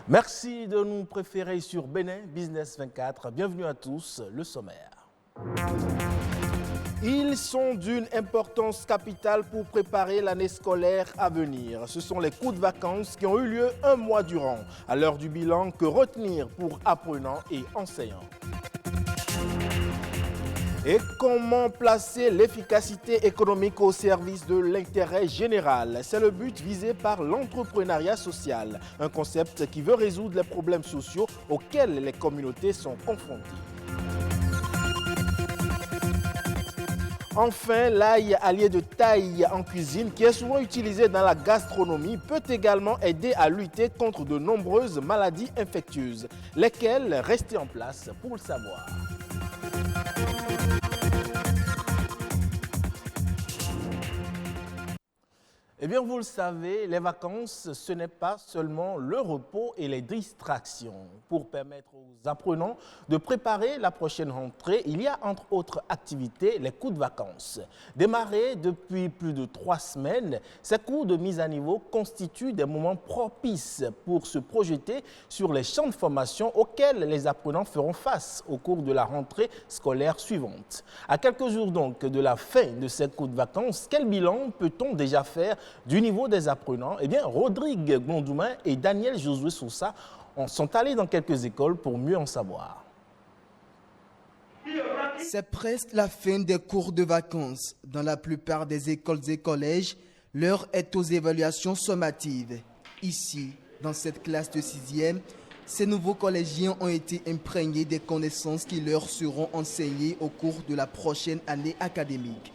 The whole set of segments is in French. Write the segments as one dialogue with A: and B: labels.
A: Merci de nous préférer sur Bénin Business 24. Bienvenue à tous, le sommaire. Ils sont d'une importance capitale pour préparer l'année scolaire à venir. Ce sont les cours de vacances qui ont eu lieu un mois durant. À l'heure du bilan, que retenir pour apprenants et enseignants? Et comment placer l'efficacité économique au service de l'intérêt général? C'est le but visé par l'entrepreneuriat social, un concept qui veut résoudre les problèmes sociaux auxquels les communautés sont confrontées. Enfin, l'ail allié de taille en cuisine, qui est souvent utilisé dans la gastronomie, peut également aider à lutter contre de nombreuses maladies infectieuses. Lesquelles? Restez en place pour le savoir. Eh bien, vous le savez, les vacances, ce n'est pas seulement le repos et les distractions. Pour permettre aux apprenants de préparer la prochaine rentrée, il y a entre autres activités les cours de vacances. Démarrés depuis plus de 3 semaines, ces cours de mise à niveau constituent des moments propices pour se projeter sur les champs de formation auxquels les apprenants feront face au cours de la rentrée scolaire suivante. À quelques jours donc de la fin de ces cours de vacances, quel bilan peut-on déjà faire du niveau des apprenants? Eh bien, Rodrigue Gondoumain et Daniel Josué Sousa sont allés dans quelques écoles pour mieux en savoir.
B: C'est presque la fin des cours de vacances. Dans la plupart des écoles et collèges, l'heure est aux évaluations sommatives. Ici, dans cette classe de 6e, ces nouveaux collégiens ont été imprégnés des connaissances qui leur seront enseignées au cours de la prochaine année académique.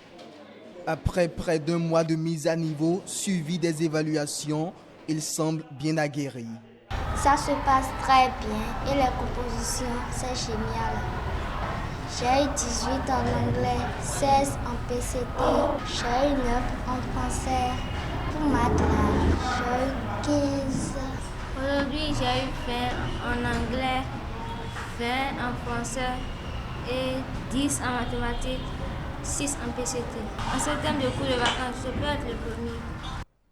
B: Après près d'un mois de mise à niveau, suivi des évaluations, ils semblent bien aguerris.
C: Ça se passe très bien et les compositions, c'est génial. J'ai eu 18 en anglais, 16 en PCT, j'ai eu 9 en français. Pour maths, j'ai eu 15.
D: Aujourd'hui, j'ai eu 20 en anglais, 20 en français et 10 en mathématiques. 6 en PCT. En ce terme de cours de vacances, je peux être le premier.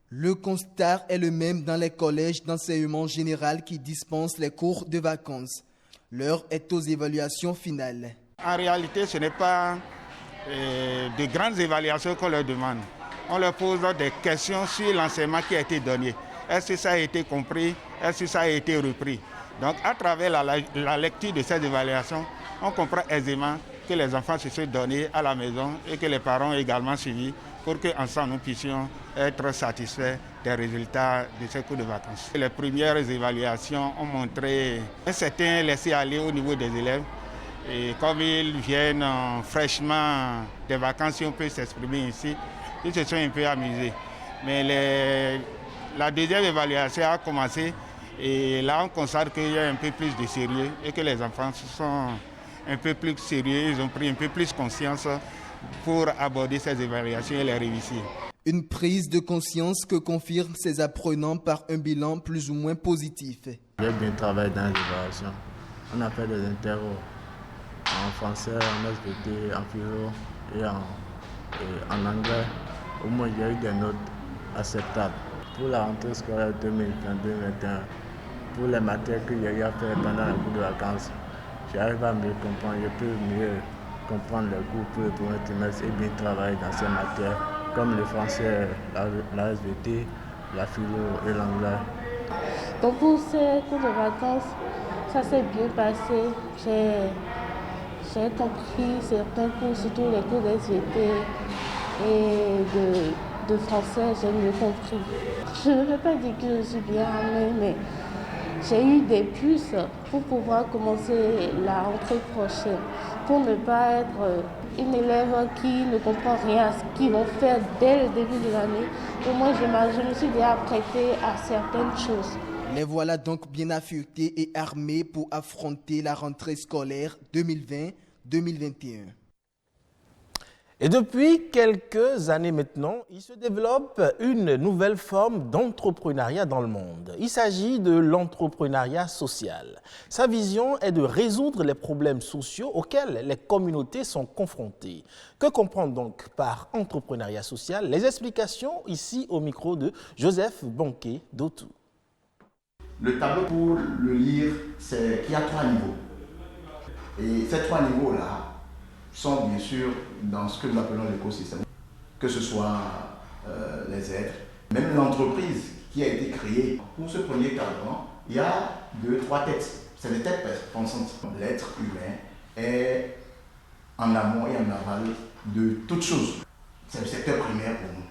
B: Le constat est le même dans les collèges d'enseignement général qui dispensent les cours de vacances. L'heure est aux évaluations finales.
E: En réalité, ce n'est pas de grandes évaluations qu'on leur demande. On leur pose des questions sur l'enseignement qui a été donné. Est-ce que ça a été compris? Est-ce que ça a été repris? Donc, à travers la lecture de ces évaluations, on comprend aisément que les enfants se sont donnés à la maison et que les parents ont également suivi pour qu'ensemble nous puissions être satisfaits des résultats de ces cours de vacances. Les premières évaluations ont montré un certain laisser-aller au niveau des élèves. Et comme ils viennent fraîchement des vacances, si on peut s'exprimer ici, ils se sont un peu amusés. Mais la deuxième évaluation a commencé et là on constate qu'il y a un peu plus de sérieux et que les enfants sont un peu plus sérieux, ils ont pris un peu plus conscience pour aborder ces évaluations et les réussir.
B: Une prise de conscience que confirment ces apprenants par un bilan plus ou moins positif.
F: J'ai bien travaillé dans les évaluations. On a fait des interros en français, en SVT, en philo et en anglais. Au moins, j'ai eu des notes acceptables. Pour la rentrée scolaire 2020-2021, pour les matières que j'ai eu à faire pendant les cours de vacances, j'arrive à mieux comprendre, je peux mieux comprendre les cours pour le premier trimestre et bien travailler dans ces matières comme le français, la SVT, la philo et l'anglais.
G: Donc pour ces cours de vacances, ça s'est bien passé. J'ai compris certains cours, surtout les cours d'SVT et de français, j'ai mieux compris. Je ne vais pas dire que je suis bien armée, mais j'ai eu des puces pour pouvoir commencer la rentrée prochaine, pour ne pas être une élève qui ne comprend rien à ce qu'ils vont faire dès le début de l'année. Au moins, je me suis déjà prêtée à certaines choses.
B: Les voilà donc bien affûtés et armés pour affronter la rentrée scolaire 2020-2021.
A: Et depuis quelques années maintenant, il se développe une nouvelle forme d'entrepreneuriat dans le monde. Il s'agit de l'entrepreneuriat social. Sa vision est de résoudre les problèmes sociaux auxquels les communautés sont confrontées. Que comprendre donc par entrepreneuriat social? Les explications ici au micro de Joseph Bonquet d'Otou.
H: Le tableau, pour le lire, il y a 3 niveaux. Et ces 3 niveaux-là sont bien sûr dans ce que nous appelons l'écosystème, que ce soit les êtres, même l'entreprise qui a été créée. Pour ce premier cadran, il y a 2-3 têtes. C'est des têtes pensantes. L'être humain est en amont et en aval de toute chose. C'est le secteur primaire pour nous,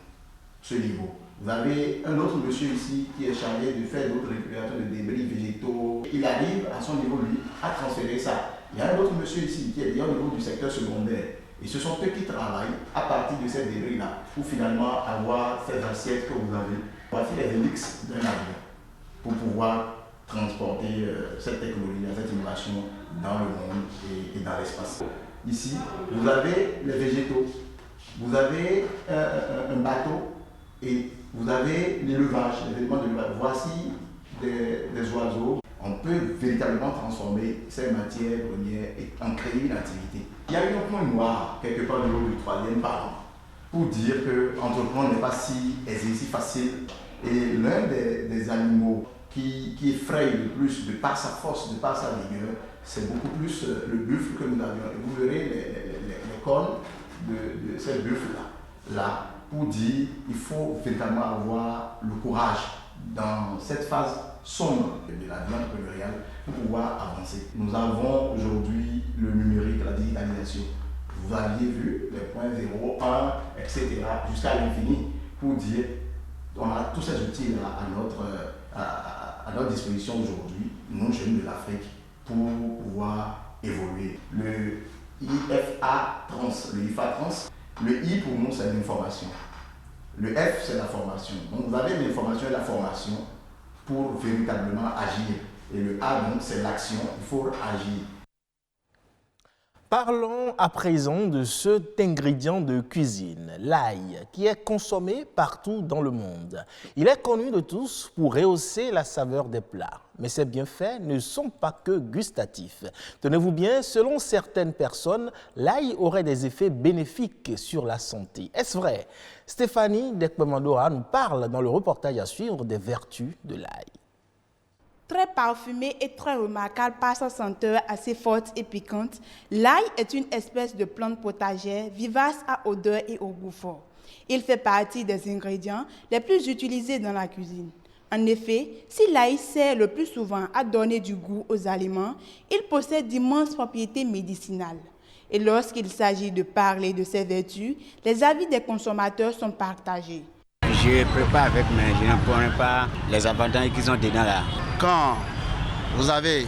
H: ce niveau. Vous avez un autre monsieur ici qui est chargé de faire d'autres récupérations de débris végétaux. Il arrive à son niveau, lui, à transférer ça. Il y a un autre monsieur ici qui est au niveau du secteur secondaire. Et ce sont eux qui travaillent à partir de ces débris-là pour finalement avoir ces assiettes que vous avez. Voici les hélices d'un avion pour pouvoir transporter cette technologie, cette innovation dans le monde et dans l'espace. Ici, vous avez les végétaux, vous avez un bateau et vous avez l'élevage, les éléments de l'élevage. Voici des oiseaux. On peut véritablement transformer ces matières premières et en créer une activité. Il y a un point noir quelque part au niveau du 3e parent pour dire que entreprendre n'est pas si aisé, si facile. Et l'un des animaux qui effraie le plus de par sa force, de par sa vigueur, c'est beaucoup plus le buffle que nous avions. Et vous verrez les cornes de ces buffles-là, pour dire qu'il faut véritablement avoir le courage dans cette phase sombre de la vie entrepreneuriale pour pouvoir avancer. Nous avons aujourd'hui le numérique, la digitalisation. Vous aviez vu les points 0, 1, etc. jusqu'à l'infini pour dire on a tous ces outils-là à notre disposition aujourd'hui, nous jeunes de l'Afrique, pour pouvoir évoluer. Le IFA Trans, le I pour nous c'est l'information. Le F c'est la formation. Donc vous avez l'information et la formation pour véritablement agir. Et le A donc c'est l'action, il faut agir.
A: Parlons à présent de cet ingrédient de cuisine, l'ail, qui est consommé partout dans le monde. Il est connu de tous pour rehausser la saveur des plats. Mais ses bienfaits ne sont pas que gustatifs. Tenez-vous bien, selon certaines personnes, l'ail aurait des effets bénéfiques sur la santé. Est-ce vrai? Stéphanie Dekpemandora nous parle dans le reportage à suivre des vertus de l'ail.
I: Très parfumé et très remarquable par sa senteur assez forte et piquante, l'ail est une espèce de plante potagère vivace à odeur et au goût fort. Il fait partie des ingrédients les plus utilisés dans la cuisine. En effet, si l'ail sert le plus souvent à donner du goût aux aliments, il possède d'immenses propriétés médicinales. Et lorsqu'il s'agit de parler de ses vertus, les avis des consommateurs sont partagés.
J: Je prépare avec, mais je ne connais pas les avantages qu'ils ont dedans là.
K: Quand vous avez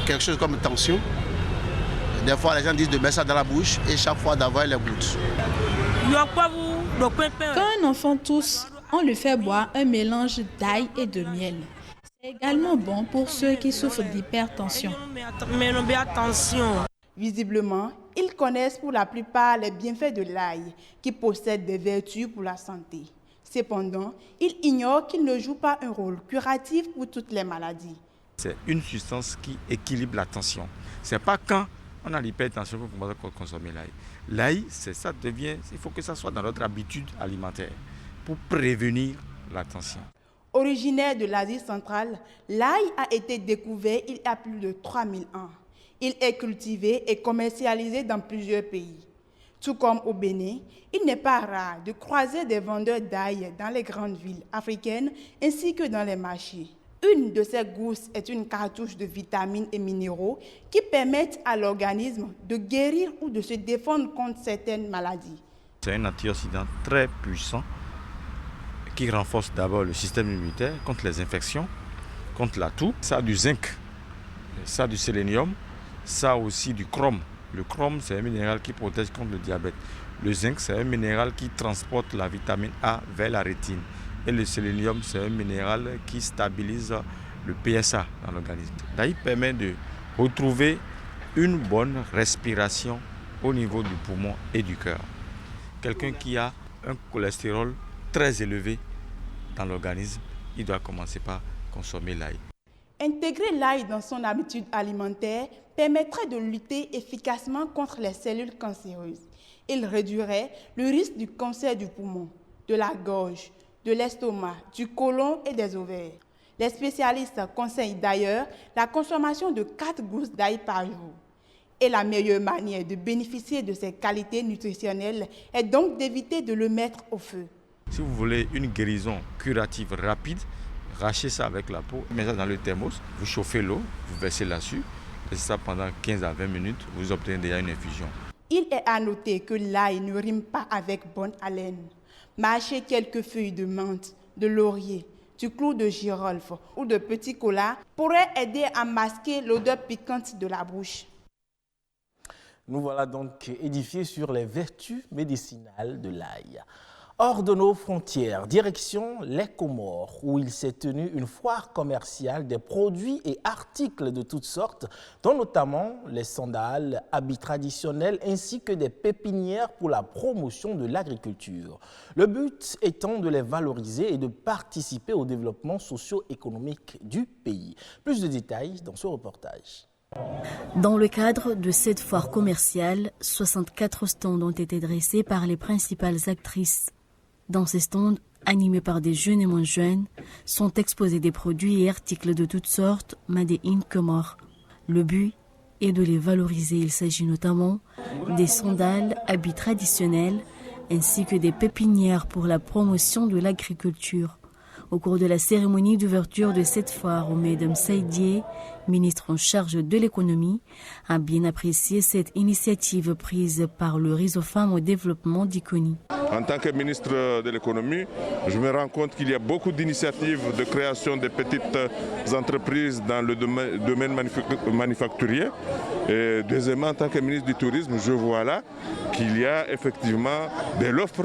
K: quelque chose comme tension, des fois les gens disent de mettre ça dans la bouche et chaque fois d'avoir les gouttes.
L: Quand un enfant tousse, on lui fait boire un mélange d'ail et de miel. C'est également bon pour ceux qui souffrent d'hypertension.
I: Visiblement, ils connaissent pour la plupart les bienfaits de l'ail, qui possède des vertus pour la santé. Cependant, ils ignorent qu'il ne joue pas un rôle curatif pour toutes les maladies.
M: C'est une substance qui équilibre la tension. Ce n'est pas quand on a l'hypertension qu'on commence à consommer l'ail. L'ail, il faut que ça soit dans notre habitude alimentaire pour prévenir la tension.
I: Originaire de l'Asie centrale, l'ail a été découvert il y a plus de 3000 ans. Il est cultivé et commercialisé dans plusieurs pays. Tout comme au Bénin, il n'est pas rare de croiser des vendeurs d'ail dans les grandes villes africaines ainsi que dans les marchés. Une de ces gousses est une cartouche de vitamines et minéraux qui permettent à l'organisme de guérir ou de se défendre contre certaines maladies.
M: C'est un antioxydant très puissant qui renforce d'abord le système immunitaire contre les infections, contre la toux. Ça a du zinc, ça a du sélénium, ça a aussi du chrome. Le chrome, c'est un minéral qui protège contre le diabète. Le zinc, c'est un minéral qui transporte la vitamine A vers la rétine. Et le sélénium, c'est un minéral qui stabilise le PSA dans l'organisme. L'ail permet de retrouver une bonne respiration au niveau du poumon et du cœur. Quelqu'un qui a un cholestérol très élevé dans l'organisme, il doit commencer par consommer l'ail.
I: Intégrer l'ail dans son habitude alimentaire permettrait de lutter efficacement contre les cellules cancéreuses. Il réduirait le risque du cancer du poumon, de la gorge, de l'estomac, du côlon et des ovaires. Les spécialistes conseillent d'ailleurs la consommation de 4 gousses d'ail par jour. Et la meilleure manière de bénéficier de ses qualités nutritionnelles est donc d'éviter de le mettre au feu.
M: Si vous voulez une guérison curative rapide, rachez ça avec la peau, mettez ça dans le thermos, vous chauffez l'eau, vous versez là-dessus, laissez ça pendant 15 à 20 minutes, vous obtenez déjà une infusion.
I: Il est à noter que l'ail ne rime pas avec bonne haleine. Mâcher quelques feuilles de menthe, de laurier, du clou de girofle ou de petit cola pourrait aider à masquer l'odeur piquante de la bouche.
A: Nous voilà donc édifiés sur les vertus médicinales de l'ail. Hors de nos frontières, direction les Comores, où il s'est tenu une foire commerciale des produits et articles de toutes sortes, dont notamment les sandales, habits traditionnels, ainsi que des pépinières pour la promotion de l'agriculture. Le but étant de les valoriser et de participer au développement socio-économique du pays. Plus de détails dans ce reportage.
N: Dans le cadre de cette foire commerciale, 64 stands ont été dressés par les principales actrices. Dans ces stands, animés par des jeunes et moins jeunes, sont exposés des produits et articles de toutes sortes made in Comores. Le but est de les valoriser. Il s'agit notamment des sandales, habits traditionnels, ainsi que des pépinières pour la promotion de l'agriculture. Au cours de la cérémonie d'ouverture de cette foire, Mme Saïdié, ministre en charge de l'économie, a bien apprécié cette initiative prise par le réseau Femmes au développement d'Iconi.
O: En tant que ministre de l'économie, je me rends compte qu'il y a beaucoup d'initiatives de création de petites entreprises dans le domaine manufacturier. Et deuxièmement, en tant que ministre du tourisme, je vois là qu'il y a effectivement de l'offre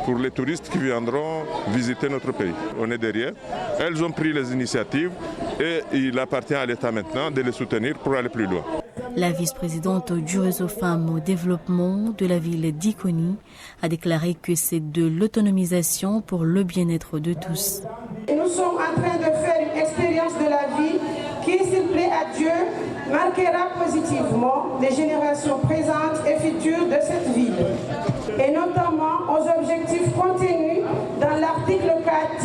O: pour les touristes qui viendront visiter notre pays. On est derrière. Elles ont pris les initiatives et il appartient à l'État maintenant de les soutenir pour aller plus loin.
N: La vice-présidente du réseau Femmes au développement de la ville d'Iconi a déclaré que c'est de l'autonomisation pour le bien-être de tous.
P: Nous sommes en train de faire une expérience de la vie qui, s'il plaît à Dieu, marquera positivement les générations présentes et futures de cette ville, et notamment aux objectifs contenus dans l'article 4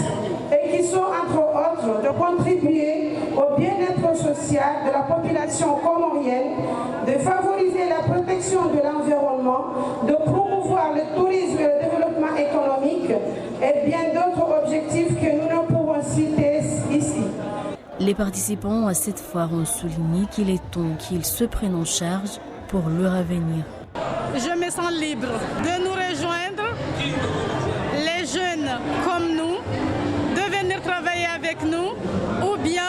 P: et qui sont entre autres de contribuer au bien-être social de la population comorienne, de favoriser la protection de l'environnement, de promouvoir le tourisme et le développement économique et bien d'autres objectifs que nous ne pouvons citer ici.
N: Les participants à cette foire ont souligné qu'il est temps qu'ils se prennent en charge pour leur avenir.
Q: Je me sens libre de nous rejoindre, les jeunes comme nous, de venir travailler avec nous, ou bien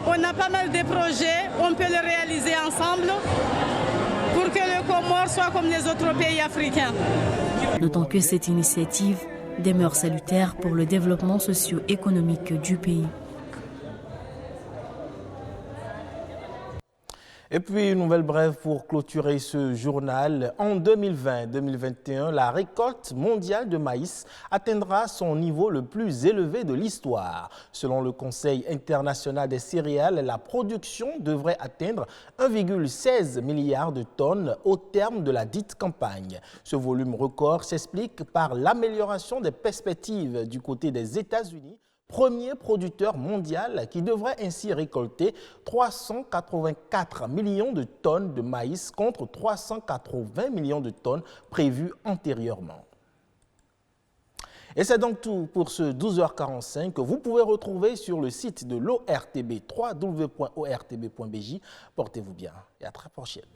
Q: on a pas mal de projets, on peut les réaliser ensemble pour que le Comore soit comme les autres pays africains.
N: Notons que cette initiative demeure salutaire pour le développement socio-économique du pays.
A: Et puis, une nouvelle brève pour clôturer ce journal. En 2020-2021, la récolte mondiale de maïs atteindra son niveau le plus élevé de l'histoire. Selon le Conseil international des céréales, la production devrait atteindre 1,16 milliard de tonnes au terme de la dite campagne. Ce volume record s'explique par l'amélioration des perspectives du côté des États-Unis, premier producteur mondial qui devrait ainsi récolter 384 millions de tonnes de maïs contre 380 millions de tonnes prévues antérieurement. Et c'est donc tout pour ce 12h45 que vous pouvez retrouver sur le site de l'ORTB, www.ortb.bj. Portez-vous bien et à très prochaine.